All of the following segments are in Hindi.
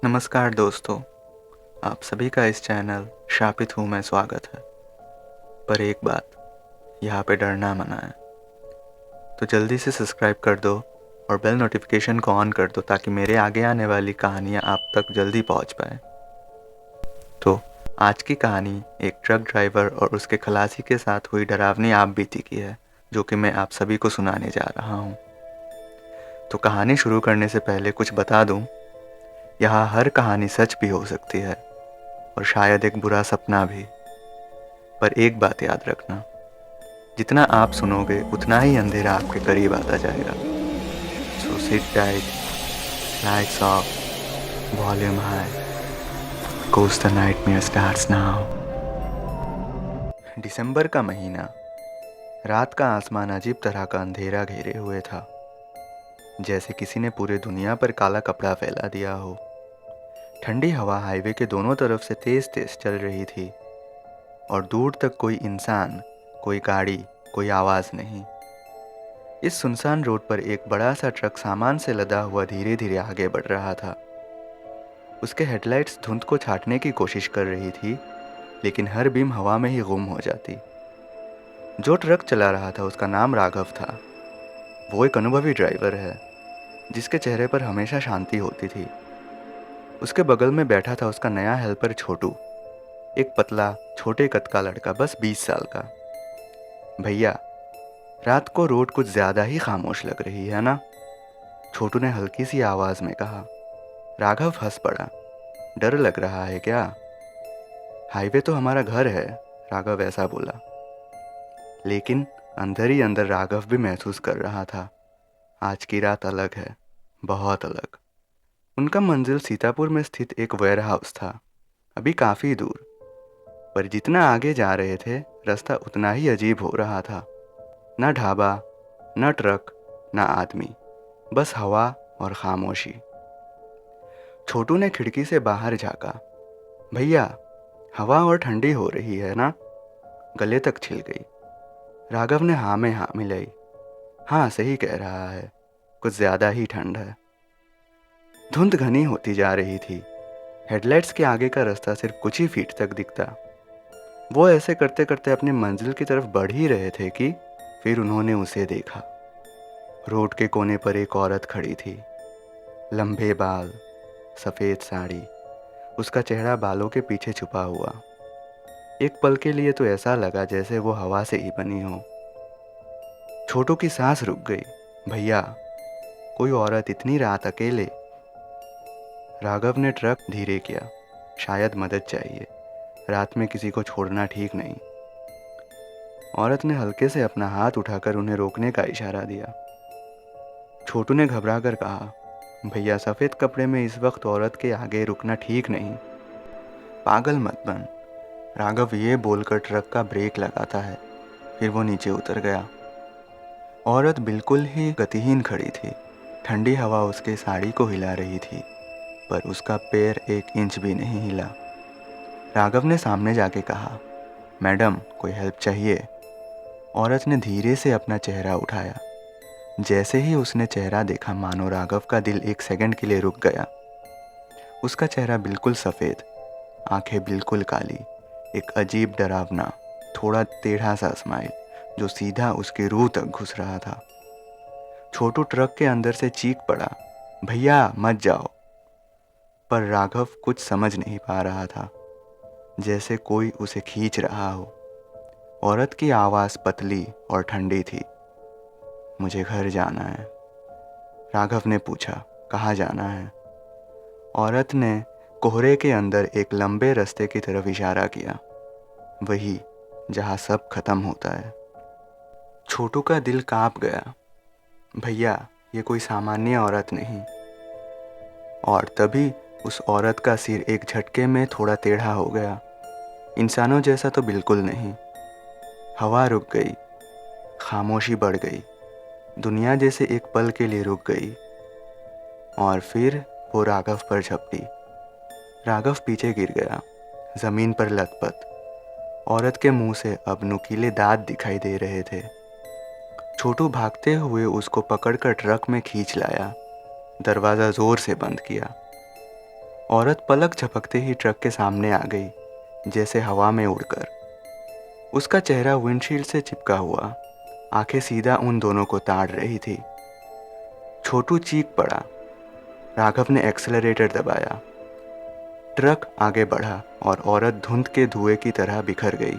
नमस्कार दोस्तों, आप सभी का इस चैनल शापित हूँ मैं स्वागत है। पर एक बात, यहाँ पे डरना मना है। तो जल्दी से सब्सक्राइब कर दो और बेल नोटिफिकेशन को ऑन कर दो ताकि मेरे आगे आने वाली कहानियाँ आप तक जल्दी पहुँच पाए। तो आज की कहानी एक ट्रक ड्राइवर और उसके खलासी के साथ हुई डरावनी आप बीती की है, जो कि मैं आप सभी को सुनाने जा रहा हूँ। तो कहानी शुरू करने से पहले कुछ बता दूँ, यहाँ हर कहानी सच भी हो सकती है और शायद एक बुरा सपना भी। पर एक बात याद रखना, जितना आप सुनोगे उतना ही अंधेरा आपके करीब आता जाएगा। So sit tight, lights off, volume high, because the nightmare starts now. दिसंबर का महीना, रात का आसमान अजीब तरह का अंधेरा घेरे हुए था, जैसे किसी ने पूरे दुनिया पर काला कपड़ा फैला दिया हो। ठंडी हवा हाईवे के दोनों तरफ से तेज तेज चल रही थी और दूर तक कोई इंसान, कोई गाड़ी, कोई आवाज़ नहीं। इस सुनसान रोड पर एक बड़ा सा ट्रक सामान से लदा हुआ धीरे धीरे आगे बढ़ रहा था। उसके हेडलाइट्स धुंध को छाटने की कोशिश कर रही थी, लेकिन हर बीम हवा में ही गुम हो जाती। जो ट्रक चला रहा था उसका नाम राघव था। वो एक अनुभवी ड्राइवर है, जिसके चेहरे पर हमेशा शांति होती थी। उसके बगल में बैठा था उसका नया हेल्पर छोटू, एक पतला छोटे कद का लड़का, बस 20 साल का। भैया, रात को रोड कुछ ज़्यादा ही खामोश लग रही है ना? छोटू ने हल्की सी आवाज़ में कहा। राघव हंस पड़ा। डर लग रहा है क्या? हाईवे तो हमारा घर है, राघव ऐसा बोला। लेकिन अंदर ही अंदर राघव भी महसूस कर रहा था, आज की रात अलग है, बहुत अलग। उनका मंजिल सीतापुर में स्थित एक वेयर हाउस था, अभी काफ़ी दूर। पर जितना आगे जा रहे थे, रास्ता उतना ही अजीब हो रहा था। न ढाबा, न ट्रक, न आदमी, बस हवा और खामोशी। छोटू ने खिड़की से बाहर झांका। भैया, हवा और ठंडी हो रही है ना? गले तक छिल गई। राघव ने हाँ में हाँ मिलाई। हाँ, सही कह रहा है, कुछ ज़्यादा ही ठंड है। धुंध घनी होती जा रही थी। हेडलाइट्स के आगे का रास्ता सिर्फ कुछ ही फीट तक दिखता। वो ऐसे करते करते अपनी मंजिल की तरफ बढ़ ही रहे थे कि फिर उन्होंने उसे देखा। रोड के कोने पर एक औरत खड़ी थी। लंबे बाल, सफ़ेद साड़ी, उसका चेहरा बालों के पीछे छुपा हुआ। एक पल के लिए तो ऐसा लगा जैसे वो हवा से ही बनी हो। छोटू की सांस रुक गई। भैया, कोई औरत इतनी रात अकेले? राघव ने ट्रक धीरे किया। शायद मदद चाहिए, रात में किसी को छोड़ना ठीक नहीं। औरत ने हल्के से अपना हाथ उठाकर उन्हें रोकने का इशारा दिया। छोटू ने घबरा कर कहा, भैया, सफ़ेद कपड़े में इस वक्त औरत के आगे रुकना ठीक नहीं। पागल मत बन, राघव ये बोलकर ट्रक का ब्रेक लगाता है। फिर वो नीचे उतर गया। औरत बिल्कुल ही गतिहीन खड़ी थी। ठंडी हवा उसके साड़ी को हिला रही थी, पर उसका पैर 1 इंच भी नहीं हिला। राघव ने सामने जाके कहा, मैडम, कोई हेल्प चाहिए? औरत ने धीरे से अपना चेहरा उठाया। जैसे ही उसने चेहरा देखा, मानो राघव का दिल 1 सेकंड के लिए रुक गया। उसका चेहरा बिल्कुल सफ़ेद, आंखें बिल्कुल काली, एक अजीब डरावना, थोड़ा टेढ़ा सा स्माइल जो सीधा उसके रूह तक घुस रहा था। छोटू ट्रक के अंदर से चीख पड़ा, भैया मत जाओ। पर राघव कुछ समझ नहीं पा रहा था, जैसे कोई उसे खींच रहा हो। औरत की आवाज़ पतली और ठंडी थी। मुझे घर जाना है। राघव ने पूछा, कहाँ जाना है? औरत ने कोहरे के अंदर एक लंबे रास्ते की तरफ इशारा किया, वही जहाँ सब खत्म होता है। छोटू का दिल कांप गया। भैया, ये कोई सामान्य औरत नहीं। और तभी उस औरत का सिर एक झटके में थोड़ा टेढ़ा हो गया। इंसानों जैसा तो बिल्कुल नहीं। हवा रुक गई, खामोशी बढ़ गई, दुनिया जैसे एक पल के लिए रुक गई। और फिर वो राघव पर झपटी। राघव पीछे गिर गया, ज़मीन पर लथपथ। औरत के मुंह से अब नुकीले दांत दिखाई दे रहे थे। छोटू भागते हुए उसको पकड़कर ट्रक में खींच लाया, दरवाज़ा ज़ोर से बंद किया। औरत पलक झपकते ही ट्रक के सामने आ गई, जैसे हवा में उड़कर। उसका चेहरा विंडशील्ड से चिपका हुआ, आंखें सीधा उन दोनों को ताड़ रही थी। छोटू चीख पड़ा। राघव ने एक्सेलरेटर दबाया। ट्रक आगे बढ़ा और औरत धुंध के धुएं की तरह बिखर गई।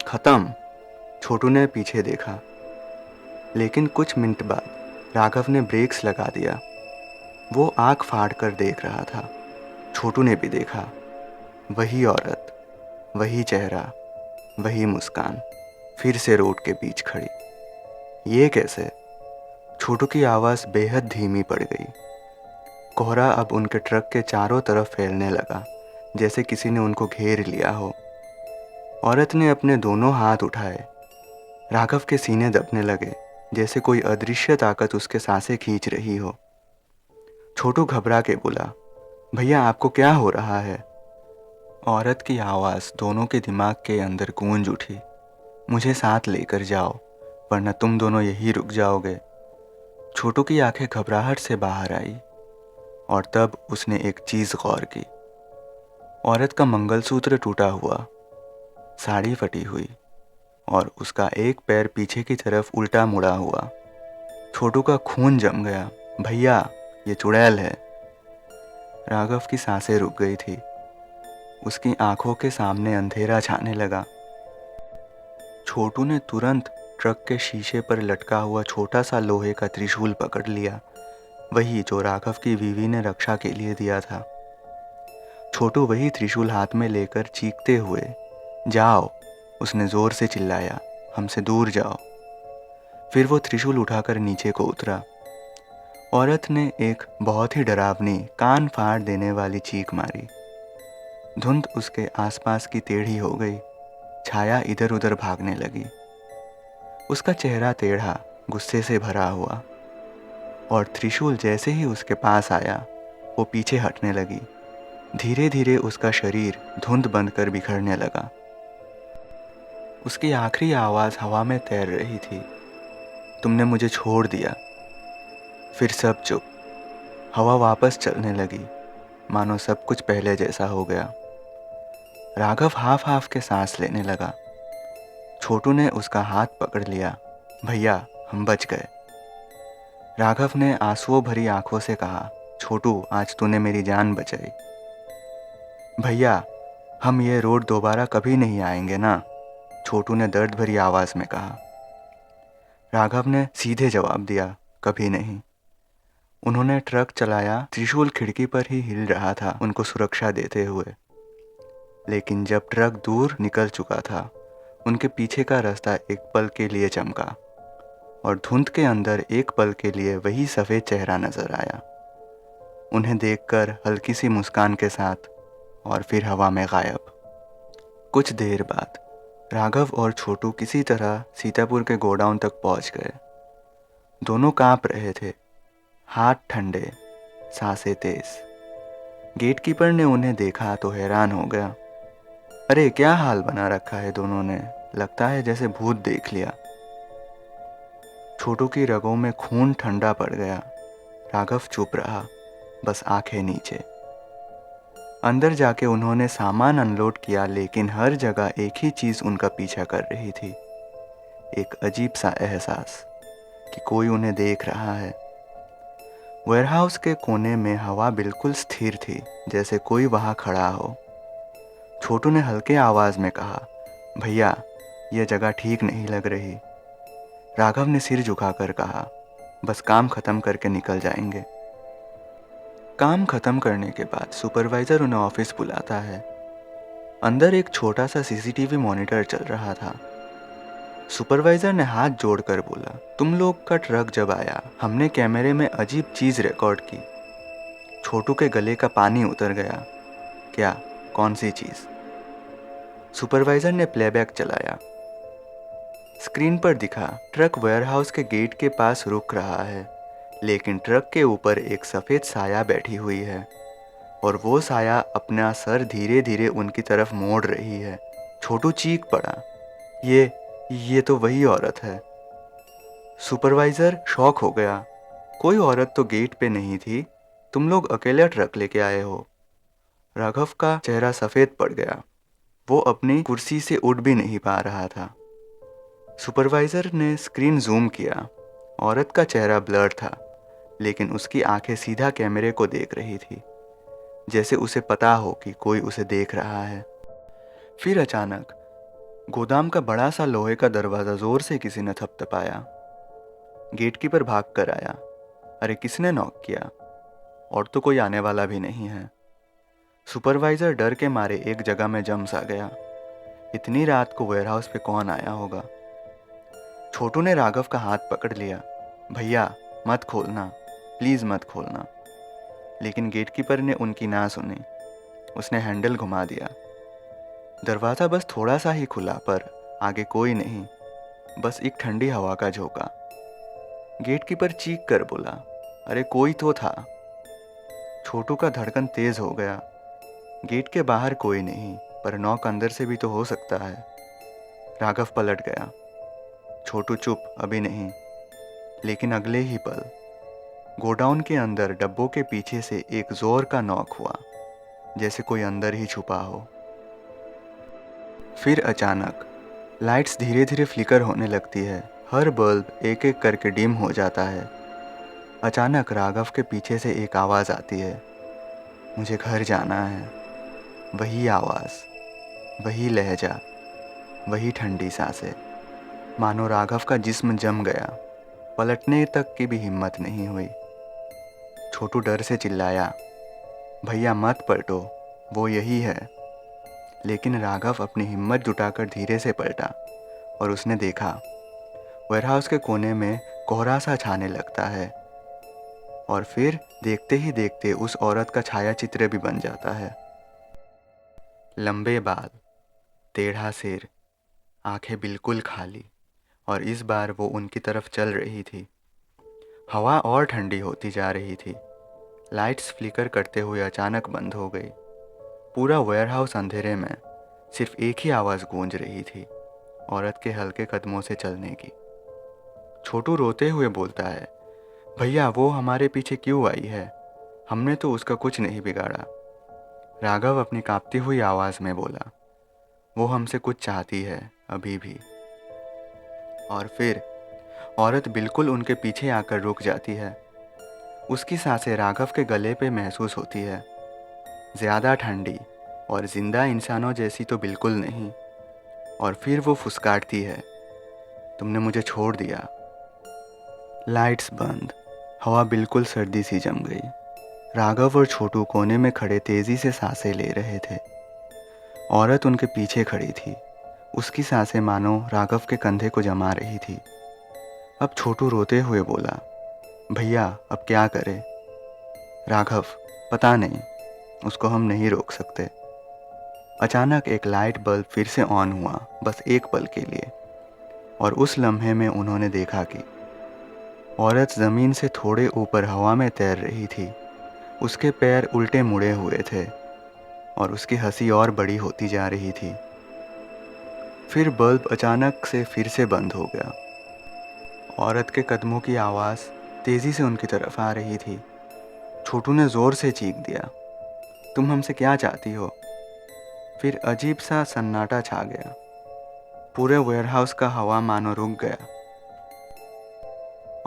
खत्म। छोटू ने पीछे देखा, लेकिन कुछ मिनट बाद राघव ने ब्रेक्स लगा दिया। वो आंख फाड़ कर देख रहा था। छोटू ने भी देखा। वही औरत, वही चेहरा, वही मुस्कान, फिर से रोड के बीच खड़ी। ये कैसे? छोटू की आवाज़ बेहद धीमी पड़ गई। कोहरा अब उनके ट्रक के चारों तरफ फैलने लगा, जैसे किसी ने उनको घेर लिया हो। औरत ने अपने दोनों हाथ उठाए। राघव के सीने दबने लगे, जैसे कोई अदृश्य ताकत उसके सांसें खींच रही हो। छोटू घबरा के बोला, भैया आपको क्या हो रहा है? औरत की आवाज़ दोनों के दिमाग के अंदर गूंज उठी। मुझे साथ लेकर जाओ, वरना तुम दोनों यहीं रुक जाओगे। छोटू की आंखें घबराहट से बाहर आई और तब उसने एक चीज़ गौर की। औरत का मंगलसूत्र टूटा हुआ, साड़ी फटी हुई और उसका एक पैर पीछे की तरफ उल्टा मुड़ा हुआ। छोटू का खून जम गया। भैया, ये चुड़ैल है। राघव की सांसें रुक गई थी। उसकी आंखों के सामने अंधेरा छाने लगा। छोटू ने तुरंत ट्रक के शीशे पर लटका हुआ छोटा सा लोहे का त्रिशूल पकड़ लिया, वही जो राघव की बीवी ने रक्षा के लिए दिया था। छोटू वही त्रिशूल हाथ में लेकर चीखते हुए, जाओ, उसने जोर से चिल्लाया, हमसे दूर जाओ। फिर वो त्रिशूल उठाकर नीचे को उतरा। औरत ने एक बहुत ही डरावनी, कान फाड़ देने वाली चीख मारी। धुंध उसके आसपास की टेढ़ी हो गई। छाया इधर उधर भागने लगी। उसका चेहरा टेढ़ा, गुस्से से भरा हुआ, और त्रिशूल जैसे ही उसके पास आया, वो पीछे हटने लगी। धीरे धीरे उसका शरीर धुंध बनकर बिखरने लगा। उसकी आखिरी आवाज़ हवा में तैर रही थी, तुमने मुझे छोड़ दिया। फिर सब चुप। हवा वापस चलने लगी, मानो सब कुछ पहले जैसा हो गया। राघव हाफ हाफ के सांस लेने लगा। छोटू ने उसका हाथ पकड़ लिया। भैया, हम बच गए। राघव ने आंसुओं भरी आंखों से कहा, छोटू, आज तूने मेरी जान बचाई। भैया, हम ये रोड दोबारा कभी नहीं आएंगे ना? छोटू ने दर्द भरी आवाज़ में कहा। राघव ने सीधे जवाब दिया, कभी नहीं। उन्होंने ट्रक चलाया। त्रिशूल खिड़की पर ही हिल रहा था, उनको सुरक्षा देते हुए। लेकिन जब ट्रक दूर निकल चुका था, उनके पीछे का रास्ता एक पल के लिए चमका और धुंध के अंदर एक पल के लिए वही सफ़ेद चेहरा नजर आया। उन्हें देखकर हल्की सी मुस्कान के साथ, और फिर हवा में गायब। कुछ देर बाद राघव और छोटू किसी तरह सीतापुर के गोडाउन तक पहुंच गए। दोनों कांप रहे थे, हाथ ठंडे, सांसें तेज। गेटकीपर ने उन्हें देखा तो हैरान हो गया। अरे, क्या हाल बना रखा है दोनों ने, लगता है जैसे भूत देख लिया। छोटू की रगों में खून ठंडा पड़ गया। राघव चुप रहा, बस आंखें नीचे। अंदर जाके उन्होंने सामान अनलोड किया, लेकिन हर जगह एक ही चीज़ उनका पीछा कर रही थी, एक अजीब सा एहसास कि कोई उन्हें देख रहा है। वेयरहाउस के कोने में हवा बिल्कुल स्थिर थी, जैसे कोई वहाँ खड़ा हो। छोटू ने हल्के आवाज़ में कहा, भैया, यह जगह ठीक नहीं लग रही। राघव ने सिर झुकाकर कहा, बस काम ख़त्म करके निकल जाएंगे। काम ख़त्म करने के बाद सुपरवाइज़र उन्हें ऑफिस बुलाता है। अंदर एक छोटा सा सीसीटीवी मॉनिटर चल रहा था। सुपरवाइज़र ने हाथ जोड़कर बोला, तुम लोग का ट्रक जब आया, हमने कैमरे में अजीब चीज़ रिकॉर्ड की। छोटू के गले का पानी उतर गया। क्या? कौन सी चीज़? सुपरवाइज़र ने प्लेबैक चलाया। स्क्रीन पर दिखा, ट्रक वेयरहाउस के गेट के पास रुक रहा है, लेकिन ट्रक के ऊपर एक सफ़ेद साया बैठी हुई है और वो साया अपना सर धीरे धीरे उनकी तरफ मोड़ रही है। छोटू चीख पड़ा, ये तो वही औरत है। सुपरवाइज़र शॉक हो गया। कोई औरत तो गेट पे नहीं थी, तुम लोग अकेला ट्रक लेके आए हो? राघव का चेहरा सफ़ेद पड़ गया। वो अपनी कुर्सी से उठ भी नहीं पा रहा था। सुपरवाइज़र ने स्क्रीन जूम किया। औरत का चेहरा ब्लर था, लेकिन उसकी आंखें सीधा कैमरे को देख रही थी, जैसे उसे पता हो कि कोई उसे देख रहा है। फिर अचानक गोदाम का बड़ा सा लोहे का दरवाज़ा ज़ोर से किसी ने थपथपाया। गेटकीपर भाग कर आया। अरे किसने नॉक किया? और तो कोई आने वाला भी नहीं है। सुपरवाइज़र डर के मारे एक जगह में जम सा गया। इतनी रात को वेयरहाउस पे कौन आया होगा? छोटू ने राघव का हाथ पकड़ लिया। भैया मत खोलना, प्लीज़ मत खोलना। लेकिन गेटकीपर ने उनकी ना सुनी। उसने हैंडल घुमा दिया। दरवाज़ा बस थोड़ा सा ही खुला, पर आगे कोई नहीं, बस एक ठंडी हवा का झोंका। गेटकीपर चीख कर बोला, अरे कोई तो था। छोटू का धड़कन तेज हो गया। गेट के बाहर कोई नहीं, पर नॉक अंदर से भी तो हो सकता है। राघव पलट गया। छोटू चुप, अभी नहीं। लेकिन अगले ही पल गोडाउन के अंदर डब्बों के पीछे से एक जोर का नॉक हुआ, जैसे कोई अंदर ही छुपा हो। फिर अचानक लाइट्स धीरे धीरे फ्लिकर होने लगती है। हर बल्ब एक एक करके डिम हो जाता है। अचानक राघव के पीछे से एक आवाज़ आती है, मुझे घर जाना है। वही आवाज़, वही लहजा, वही ठंडी सांसें। मानो राघव का जिस्म जम गया। पलटने तक की भी हिम्मत नहीं हुई। छोटू डर से चिल्लाया, भैया मत पलटो, वो यही है। लेकिन राघव अपनी हिम्मत जुटाकर धीरे से पलटा और उसने देखा वेयरहाउस के कोने में कोहरा सा छाने लगता है। और फिर देखते ही देखते उस औरत का छाया चित्र भी बन जाता है। लंबे बाल, टेढ़ा सिर, आंखें बिल्कुल खाली, और इस बार वो उनकी तरफ चल रही थी। हवा और ठंडी होती जा रही थी। लाइट्स फ्लिकर करते हुए अचानक बंद हो गई। पूरा वेयरहाउस अंधेरे में सिर्फ एक ही आवाज़ गूंज रही थी, औरत के हल्के कदमों से चलने की। छोटू रोते हुए बोलता है, भैया वो हमारे पीछे क्यों आई है? हमने तो उसका कुछ नहीं बिगाड़ा। राघव अपनी कांपती हुई आवाज़ में बोला, वो हमसे कुछ चाहती है अभी भी। और फिर औरत बिल्कुल उनके पीछे आकर रुक जाती है। उसकी सांसें राघव के गले पे महसूस होती है, ज़्यादा ठंडी और जिंदा इंसानों जैसी तो बिल्कुल नहीं। और फिर वो फुसकारती है, तुमने मुझे छोड़ दिया। लाइट्स बंद, हवा बिल्कुल सर्दी सी जम गई। राघव और छोटू कोने में खड़े तेज़ी से सांसें ले रहे थे। औरत उनके पीछे खड़ी थी। उसकी सांसें मानो राघव के कंधे को जमा रही थी। अब छोटू रोते हुए बोला, भैया अब क्या करें? राघव, पता नहीं, उसको हम नहीं रोक सकते। अचानक एक लाइट बल्ब फिर से ऑन हुआ, बस एक पल के लिए। और उस लम्हे में उन्होंने देखा कि औरत ज़मीन से थोड़े ऊपर हवा में तैर रही थी। उसके पैर उल्टे मुड़े हुए थे और उसकी हंसी और बड़ी होती जा रही थी। फिर बल्ब अचानक से फिर से बंद हो गया। औरत के कदमों की आवाज़ तेज़ी से उनकी तरफ आ रही थी। छोटू ने ज़ोर से चीख दिया, तुम हमसे क्या चाहती हो? फिर अजीब सा सन्नाटा छा गया। पूरे वेयरहाउस का हवा मानो रुक गया।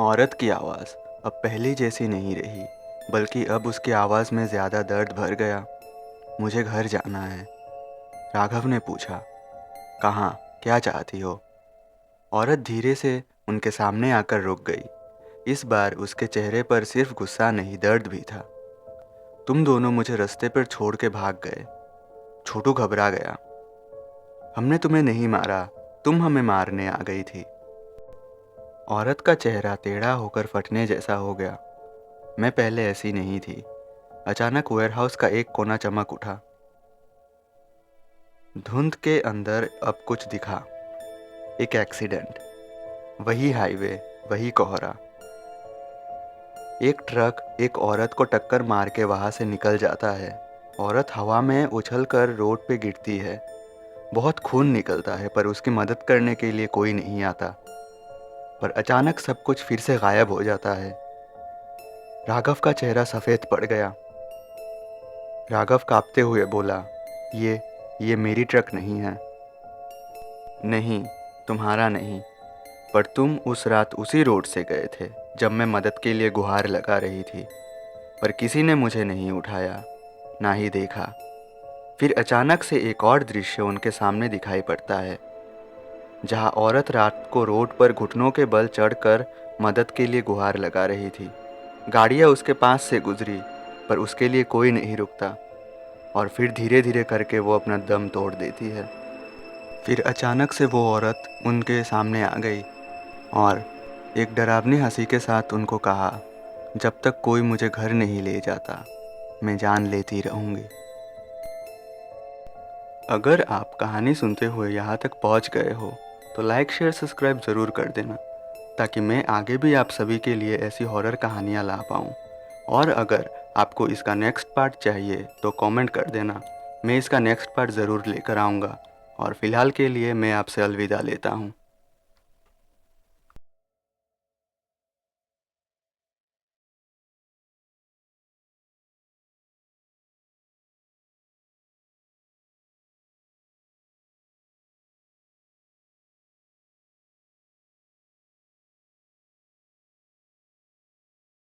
औरत की आवाज़ अब पहली जैसी नहीं रही, बल्कि अब उसकी आवाज़ में ज़्यादा दर्द भर गया। मुझे घर जाना है। राघव ने पूछा, कहाँ, क्या चाहती हो? औरत धीरे से उनके सामने आकर रुक गई। इस बार उसके चेहरे पर सिर्फ गुस्सा नहीं, दर्द भी था। तुम दोनों मुझे रास्ते पर छोड़ के भाग गए। छोटू घबरा गया। हमने तुम्हें नहीं मारा, तुम हमें मारने आ गई थी। औरत का चेहरा टेढ़ा होकर फटने जैसा हो गया। मैं पहले ऐसी नहीं थी। अचानक वेयरहाउस का एक कोना चमक उठा। धुंध के अंदर अब कुछ दिखा। एक एक्सीडेंट, वही हाईवे, वही कोहरा। एक ट्रक एक औरत को टक्कर मार के वहाँ से निकल जाता है। औरत हवा में उछलकर रोड पे गिरती है। बहुत खून निकलता है, पर उसकी मदद करने के लिए कोई नहीं आता। पर अचानक सब कुछ फिर से गायब हो जाता है। राघव का चेहरा सफ़ेद पड़ गया। राघव कांपते हुए बोला, ये मेरी ट्रक नहीं है। नहीं, तुम्हारा नहीं, पर तुम उस रात उसी रोड से गए थे जब मैं मदद के लिए गुहार लगा रही थी, पर किसी ने मुझे नहीं उठाया, ना ही देखा। फिर अचानक से एक और दृश्य उनके सामने दिखाई पड़ता है, जहां औरत रात को रोड पर घुटनों के बल चढ़कर मदद के लिए गुहार लगा रही थी। गाड़ियां उसके पास से गुजरी, पर उसके लिए कोई नहीं रुकता, और फिर धीरे धीरे करके वो अपना दम तोड़ देती है। फिर अचानक से वो औरत उनके सामने आ गई और एक डरावनी हंसी के साथ उनको कहा, जब तक कोई मुझे घर नहीं ले जाता, मैं जान लेती रहूँगी। अगर आप कहानी सुनते हुए यहाँ तक पहुँच गए हो तो लाइक शेयर सब्सक्राइब ज़रूर कर देना, ताकि मैं आगे भी आप सभी के लिए ऐसी हॉरर कहानियाँ ला पाऊँ। और अगर आपको इसका नेक्स्ट पार्ट चाहिए तो कमेंट कर देना, मैं इसका नेक्स्ट पार्ट ज़रूर लेकर आऊँगा। और फ़िलहाल के लिए मैं आपसे अलविदा लेता हूँ।